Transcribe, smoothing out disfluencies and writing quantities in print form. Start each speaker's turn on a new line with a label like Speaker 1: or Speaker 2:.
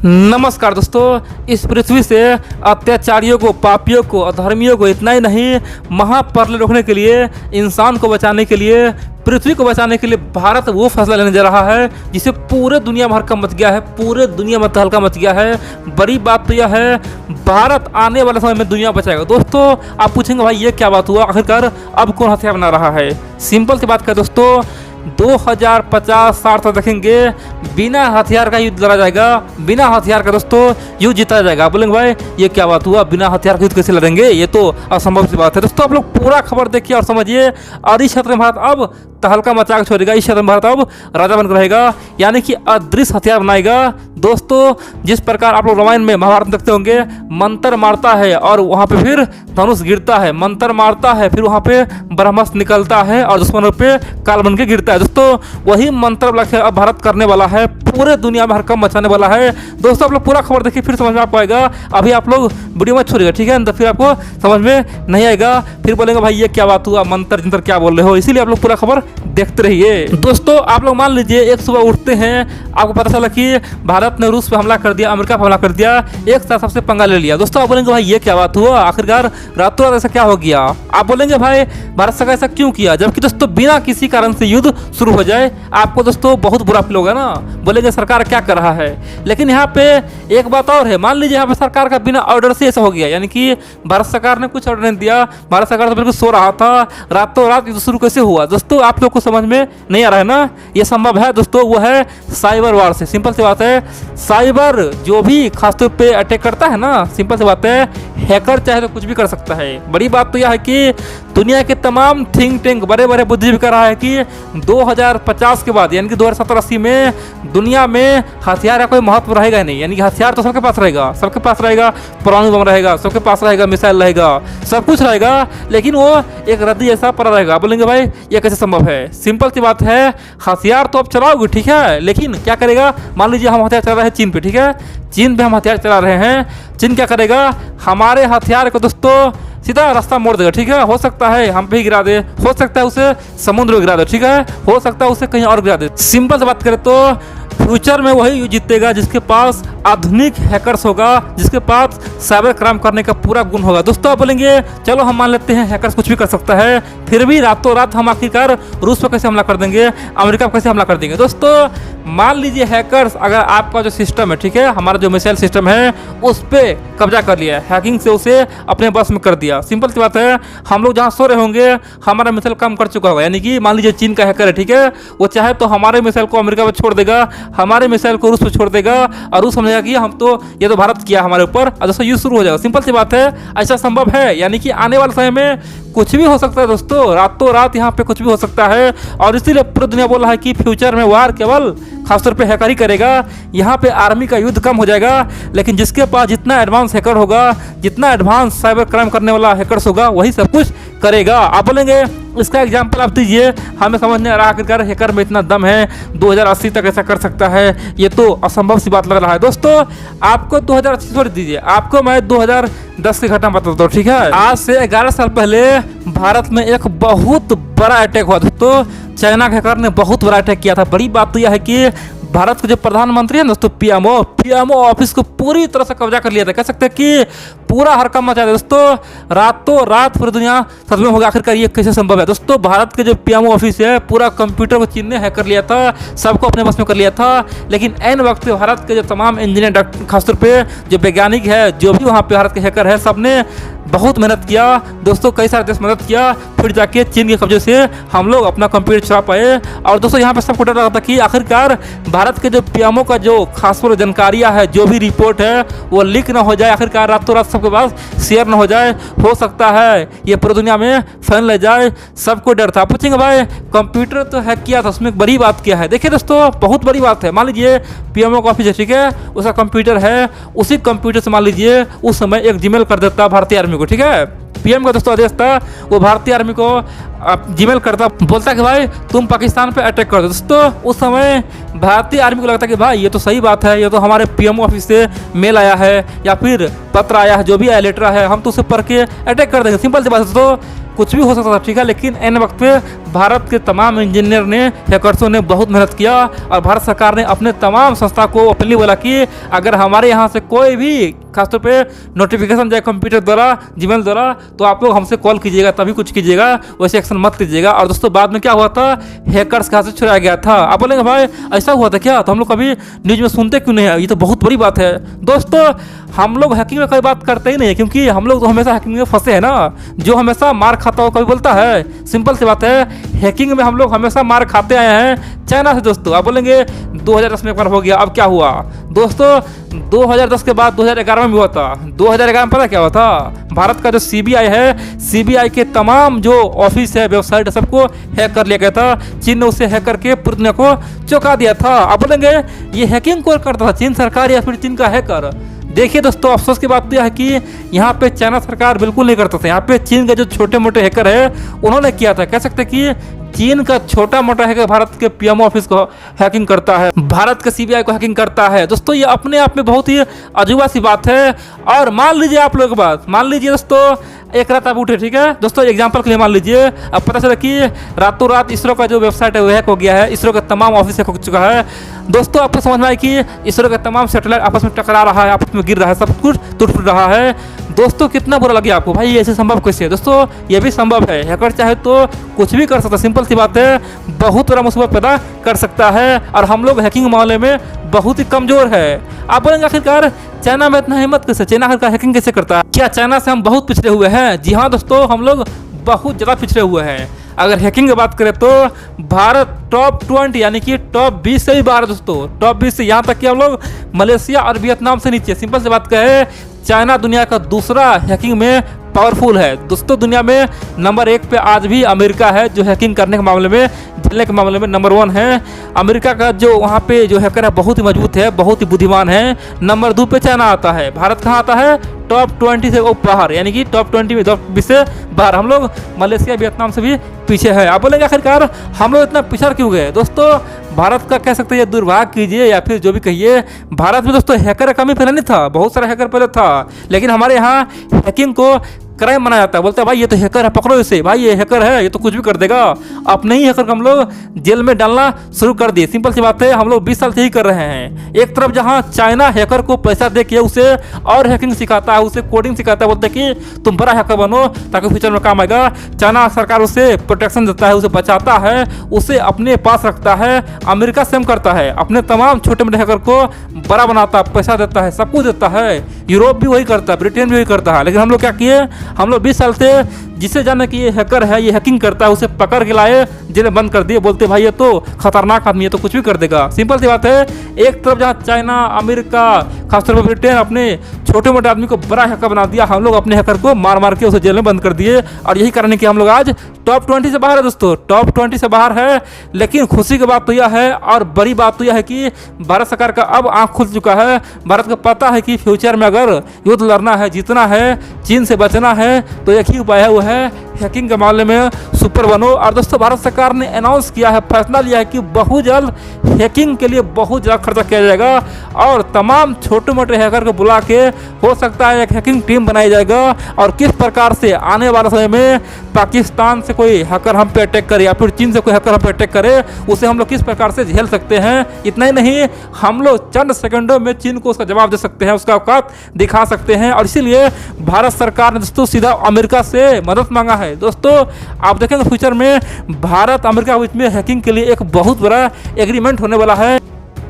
Speaker 1: नमस्कार दोस्तों, इस पृथ्वी से अत्याचारियों को, पापियों को, अधर्मियों को इतना ही नहीं, महाप्रलय रोकने के लिए, इंसान को बचाने के लिए, पृथ्वी को बचाने के लिए भारत वो फैसला लेने जा रहा है जिसे पूरे दुनिया भर का मच गया है, पूरे दुनिया में तहलका मच गया है। बड़ी बात तो यह है, भारत आने वाले समय में दुनिया बचाएगा। दोस्तों आप पूछेंगे भाई ये क्या बात हुआ, आखिरकार अब कौन हथियार बना रहा है। सिंपल सी बात है दोस्तों, 2050-60 तक देखेंगे बिना हथियार का युद्ध लड़ा जाएगा, बिना हथियार का दोस्तों युद्ध जीता जाएगा। बोलेंगे भाई ये क्या बात हुआ, बिना हथियार का युद्ध कैसे लड़ेंगे, ये तो असंभव सी बात है। दोस्तों आप लोग पूरा खबर देखिए और समझिए। और इस क्षेत्र में भारत अब तहलका मचा के छोड़ेगा, इस क्षेत्र में भारत अब राजा बनकर रहेगा, यानी कि अदृश्य हथियार बनाएगा। दोस्तों जिस प्रकार आप लोग रामायण में, महाभारत में देखते होंगे, मंत्र मारता है और वहाँ पे फिर धनुष गिरता है, मंत्र मारता है फिर वहाँ पे ब्रह्मास्त्र निकलता है और दुश्मनों पे काल बन के गिरता है। दोस्तों वही मंत्र लक्ष्य अब भारत करने वाला है, पूरे दुनिया में हड़कंप मचाने वाला है। दोस्तों आप लोग पूरा खबर देखिए, फिर समझ में आपको आएगा। अभी आप लोग वीडियो में छोड़िएगा, ठीक है, तो फिर आपको समझ में नहीं आएगा, फिर बोलेंगे भाई ये क्या बात हुआ, मंत्र जंतर क्या बोल रहे हो। इसीलिए आप लोग पूरा खबर देखते रहिए। दोस्तों आप लोग मान लीजिए एक सुबह उठते हैं, आपको पता चला कि भारत ने रूस पे हमला कर दिया, अमेरिका पे हमला कर दिया, एक साथ सबसे पंगा ले लिया। दोस्तों आप बोलेंगे भाई ये क्या बात हुआ, आखिरकार रातों रात ऐसा क्या हो गया। आप बोलेंगे भाई भारत सरकार ऐसा क्यों किया, जबकि दोस्तों बिना किसी कारण से युद्ध शुरू हो जाए, आपको दोस्तों बहुत बुरा फील होगा ना, बोलेंगे सरकार क्या कर रहा है। लेकिन यहाँ पे एक बात और है, मान लीजिए यहाँ पे सरकार का बिना ऑर्डर से ऐसा हो गया, यानी कि भारत सरकार ने कुछ ऑर्डर नहीं दिया, भारत सरकार तो बिल्कुल सो रहा था, रातों रात युद्ध शुरू कैसे हुआ। दोस्तों आप लोग को समझ में नहीं आ रहा है ना, ये संभव है दोस्तों, वो है साइबर वार से। सिंपल सी बात है, साइबर जो भी खासतौर पे अटैक करता है ना, सिंपल सी बात है, हैकर चाहे तो कुछ भी कर सकता है। बड़ी बात तो यह है कि दुनिया के तमाम थिंक टैंक, बड़े बड़े बुद्धिजीवी कह रहा है कि 2050 के बाद, यानी कि 2070-80 में दुनिया में हथियार का कोई महत्व रहेगा ही नहीं। यानी कि हथियार तो सबके पास रहेगा, सबके पास रहेगा, परमाणु बम रहेगा, सबके पास रहेगा, मिसाइल रहेगा, सब कुछ रहेगा, लेकिन वो एक रद्दी जैसा पड़ा रहेगा। बोलेंगे भाई ये कैसे संभव है। सिंपल सी बात है, हथियार तो आप चलाओगे ठीक है, लेकिन क्या करेगा। मान लीजिए हम हथियार चला रहे हैं चीन पे, ठीक है, चीन पे हम हथियार चला रहे हैं, चीन क्या करेगा, हमारे हथियार को दोस्तों सीधा रास्ता मोड़ देगा, ठीक है। हो सकता है हम पे ही गिरा दे, हो सकता है उसे समुद्र में गिरा दे, ठीक है, हो सकता है उसे कहीं और गिरा दे। सिंपल से बात करें तो फ्यूचर में वही जीतेगा जिसके पास आधुनिक हैकर्स होगा, जिसके पास साइबर क्राइम करने का पूरा गुण होगा। दोस्तों आप बोलेंगे चलो हम मान लेते हैं हैकर्स कुछ भी कर सकता है, फिर भी रातों रात हम आखिरकार रूस पर कैसे हमला कर देंगे, अमेरिका पर कैसे हमला कर देंगे। दोस्तों मान लीजिए हैकर्स, अगर आपका जो सिस्टम है, ठीक है, हमारा जो मिसाइल सिस्टम है उस पर कब्जा कर लिया, हैकिंग से उसे अपने बस में कर दिया। सिंपल सी बात है, हम लोग जहाँ सो रहे होंगे हमारा मिसाइल काम कर चुका होगा, यानी कि मान लीजिए चीन का हैकर है, ठीक है, वो चाहे तो हमारे मिसाइल को अमेरिका पर छोड़ देगा, हमारे मिसाइल को रूस पर छोड़ देगा, और रूस समझेगा कि हम तो ये तो भारत किया हमारे ऊपर, और दोस्तों युद्ध शुरू हो जाएगा। सिंपल सी बात है, ऐसा संभव है, यानी कि आने वाले समय में कुछ भी हो सकता है दोस्तों, रातों रात यहाँ पे कुछ भी हो सकता है। और इसीलिए पूरी दुनिया बोल रहा है कि फ्यूचर में वार केवल खासतौर पे हैकर ही करेगा। यहाँ पे आर्मी का युद्ध कम हो जाएगा, लेकिन जिसके पास जितना एडवांस हैकर होगा, जितना एडवांस साइबर क्राइम करने वाला हैकर्स होगा, वही सब कुछ करेगा। आप बोलेंगे इसका एग्जाम्पल आप दीजिए, हमें समझ नहीं आ रहा आखिरकार हैकर में इतना दम है, 2080 तक ऐसा कर सकता है, ये तो असंभव सी बात लग रहा है। दोस्तों आपको 2080 छोड़ दीजिए, आपको मैं 2010 की घटना बताता हूँ, ठीक है। आज से 11 साल पहले भारत में एक बहुत बड़ा अटैक हुआ दोस्तों, चाइना के हैकर ने बहुत बड़ा अटैक किया था। बड़ी बात तो यह है कि भारत के जो प्रधानमंत्री है दोस्तों, पीएमओ ऑफिस को पूरी तरह से कब्जा कर लिया था, कह सकते हैं कि पूरा हड़कंप मचा दिया दोस्तों। रातों रात पूरी दुनिया सच में होगा, आखिरकार ये कैसे संभव है। दोस्तों भारत के जो पीएमओ ऑफिस है, पूरा कंप्यूटर को चीन ने हैक कर लिया था, सबको अपने बस में कर लिया था। लेकिन ऐन वक्त पे भारत के जो तमाम इंजीनियर, खासतौर पे जो वैज्ञानिक है, जो भी वहाँ पे भारत के हैकर है, सबने बहुत मेहनत किया दोस्तों, कई सारे देश मदद किया, फिर जाके चीन के कब्जे से हम लोग अपना कंप्यूटर चला पाए। और दोस्तों यहाँ पे सबको डर रहा था कि आखिरकार भारत के जो पीएमओ का जो खासतौर जानकारियाँ है, जो भी रिपोर्ट है, वो लीक ना हो जाए, आखिरकार रातों रात सबके पास शेयर ना हो जाए, हो सकता है ये पूरी दुनिया में फैल ले जाए। सबको डर था। पूछेंगे भाई कंप्यूटर तो हैक किया था, उसमें बड़ी बात क्या है। देखिए दोस्तों बहुत बड़ी बात है, मान लीजिए पीएमओ का ऑफिस है, ठीक है, उसका कंप्यूटर है, उसी कंप्यूटर से मान लीजिए उस समय एक जीमेल कर देता भारतीय आर्मी को, ठीक है, पीएम का दोस्तों आदेश था, वो भारतीय आर्मी को जीमेल करता, बोलता कि भाई तुम पाकिस्तान पे अटैक कर दो। दोस्तों उस समय भारतीय आर्मी को लगता कि भाई ये तो सही बात है, ये तो हमारे पीएमओ ऑफिस से मेल आया है या फिर पत्र आया है, जो भी आया लेटर है, हम तो उसे पढ़ के अटैक कर देंगे। सिंपल सी बात है, तो कुछ भी हो सकता था, ठीक है। लेकिन इन वक्त पे भारत के तमाम इंजीनियर ने, हैकर्सों ने बहुत मेहनत किया और भारत सरकार ने अपने तमाम संस्था को ओपनली बोला कि अगर हमारे यहाँ से कोई भी खासतौर पे नोटिफिकेशन जाए कंप्यूटर द्वारा, जीमेल द्वारा, तो आप लोग हमसे कॉल कीजिएगा, तभी कुछ कीजिएगा, वैसे एक्शन मत लीजिएगा। और दोस्तों बाद में क्या हुआ था, हैकर्स के हाथ से छुड़ाया गया था। आप बोलेंगे भाई ऐसा हुआ था क्या, तो हम लोग कभी न्यूज़ में सुनते क्यों नहीं है, ये तो बहुत बड़ी बात है। दोस्तों हम लोग हैकिंग में कोई बात करते ही नहीं है, क्योंकि हम लोग तो हमेशा हैकिंग में फंसे हैं ना। जो हमेशा मार खाता हो कभी बोलता है, सिंपल सी बात है, हैकिंग में हम लोग हमेशा मार खाते आए हैं चाइना से। दोस्तों आप बोलेंगे 2010 में एक बार हो गया, अब क्या हुआ। दोस्तों 2010 के बाद 2011 में भी हुआ था। 2011 में पता क्या हुआ था, भारत का जो सीबीआई है, सीबीआई के तमाम जो ऑफिस है, वेबसाइट है, सबको हैक कर लिया गया था। चीन ने उसे हैक करके पूरी दुनिया को चौंका दिया था। आप बोलेंगे ये हैकिंग कौन करता था, चीन सरकार या फिर चीन का हैकर। देखिए दोस्तों अफसोस की बात तो यह है कि यहाँ पे चाइना सरकार बिल्कुल नहीं करता था, यहाँ पे चीन के जो छोटे मोटे हैकर है उन्होंने किया था। कह सकते कि चीन का छोटा मोटा हैकर भारत के पीएमओ ऑफिस को हैकिंग करता है, भारत के सीबीआई को हैकिंग करता है। दोस्तों ये अपने आप में बहुत ही अजूबा सी बात है। और मान लीजिए आप लोग बात, मान लीजिए दोस्तों एक रात आप उठे, ठीक है दोस्तों, एग्जांपल के लिए मान लीजिए अब पता चला कि रातों रात इसरो का जो वेबसाइट है वो हैक हो गया है, इसरो का तमाम ऑफिस हैक हो चुका है। दोस्तों आपको समझ में आए कि इसरो का तमाम सैटेलाइट आपस में टकरा रहा है, आपस में गिर रहा है, सब कुछ टूट फूट रहा है। दोस्तों कितना बुरा लगे आपको, भाई ऐसे संभव कैसे है। दोस्तों ये भी संभव है, हैकर चाहे तो कुछ भी कर सकता है, सिंपल सी बात है, बहुत बड़ा मुसीबत पैदा कर सकता है। और हम लोग हैकिंग मामले में बहुत ही कमजोर है। आप बोलेंगे आखिरकार चाइना में इतना हिम्मत कैसे, चाइना आखिरकार हैकिंग कैसे करता है, क्या चाइना से हम बहुत पिछड़े हुए हैं। जी हाँ दोस्तों हम लोग बहुत ज़्यादा पिछड़े हुए हैं। अगर हैकिंग की बात करें तो भारत टॉप 20 यानी कि टॉप 20 से भी बाहर। दोस्तों टॉप 20 से यहाँ तक कि हम लोग मलेशिया और वियतनाम से नीचे। सिंपल सी बात कहे, चाइना दुनिया का दूसरा हैकिंग में पावरफुल है। दोस्तों दुनिया में नंबर 1 पे आज भी अमेरिका है, जो हैकिंग करने के मामले में, झेलने के मामले में नंबर 1 है। अमेरिका का जो वहाँ पे जो हैकर है बहुत ही मजबूत है, बहुत ही बुद्धिमान है। नंबर 2 पे चाइना आता है। भारत कहाँ आता है, टॉप 20 से वो बाहर, यानी कि टॉप 20 में 20 से बाहर। हम लोग मलेशिया वियतनाम से भी पीछे है। आप बोलेंगे आखिरकार हम लोग इतना पिछड़ क्यों गए। दोस्तों भारत का कह सकते हैं दुर्भाग्य कीजिए या फिर जो भी कहिए, भारत में दोस्तों हैकर का कमी पहले नहीं था, बहुत सारा हैकर पहले था, लेकिन हमारे यहाँ हैकिंग को क्राइम बनाया जाता है। बोलते हैं भाई ये तो हैकर है, पकड़ो इसे, भाई ये हैकर है, ये तो कुछ भी कर देगा। अपने ही हैकर को हम लोग जेल में डालना शुरू कर दिए। सिंपल सी बात है, हम लोग 20 साल से ही कर रहे हैं। एक तरफ जहां चाइना हैकर को पैसा दे के उसे और हैकिंग सिखाता है, उसे कोडिंग सिखाता है, बोलते हैं कि तुम बड़ा हैकर बनो ताकि फ्यूचर में काम आएगा। चाइना सरकार उसे प्रोटेक्शन देता है, उसे बचाता है, उसे अपने पास रखता है। अमेरिका सेम करता है, अपने तमाम छोटे मोटे हैकर को बड़ा बनाता है, पैसा देता है, सब कुछ देता है। यूरोप भी वही करता है, ब्रिटेन भी वही करता है। लेकिन हम लोग क्या किए, हम लोग 20 साल से जिसे जाने कि ये हैकर है, ये हैकिंग करता है, उसे पकड़ के लाए, जेल बंद कर दिए। बोलते भाई ये तो खतरनाक आदमी है, तो कुछ भी कर देगा। सिंपल सी बात है, एक तरफ जहाँ चाइना, अमेरिका, खासतौर पर ब्रिटेन अपने छोटे मोटे आदमी को बड़ा हैकर बना दिया, हम लोग अपने हैकर को मार मार के उसे जेल में बंद कर दिए। और यही कारण है कि हम लोग आज टॉप 20 से बाहर है। दोस्तों टॉप 20 से बाहर है। लेकिन खुशी की बात तो यह है और बड़ी बात तो यह है कि भारत सरकार का अब आंख खुल चुका है। भारत को पता है कि फ्यूचर में अगर युद्ध लड़ना है, जीतना है, चीन से बचना है, तो एक ही उपाय है, वो है हैकिंग के मामले में सुपर बनो। और दोस्तों भारत सरकार ने अनाउंस किया है, फैसला लिया है कि बहुत जल्द हैकिंग के लिए बहुत ज़्यादा खर्चा किया जाएगा और तमाम छोटे मोटे हैकर को बुला के हो सकता है एक हैकिंग टीम बनाई जाएगा। और किस प्रकार से आने वाले समय में पाकिस्तान से कोई हैकर हम पे अटैक करे या फिर चीन से कोई हैकर हम पे अटैक करे, उसे हम लोग किस प्रकार से झेल सकते हैं। इतना ही नहीं, हम लोग चंद सेकंडों में चीन को उसका जवाब दे सकते हैं, उसका औकात दिखा सकते हैं। और इसीलिए भारत सरकार ने दोस्तों सीधा अमेरिका से मदद मांगा है। दोस्तों आप देखेंगे फ्यूचर में भारत अमेरिका के बीच में हैकिंग के लिए एक बहुत बड़ा एग्रीमेंट होने वाला है।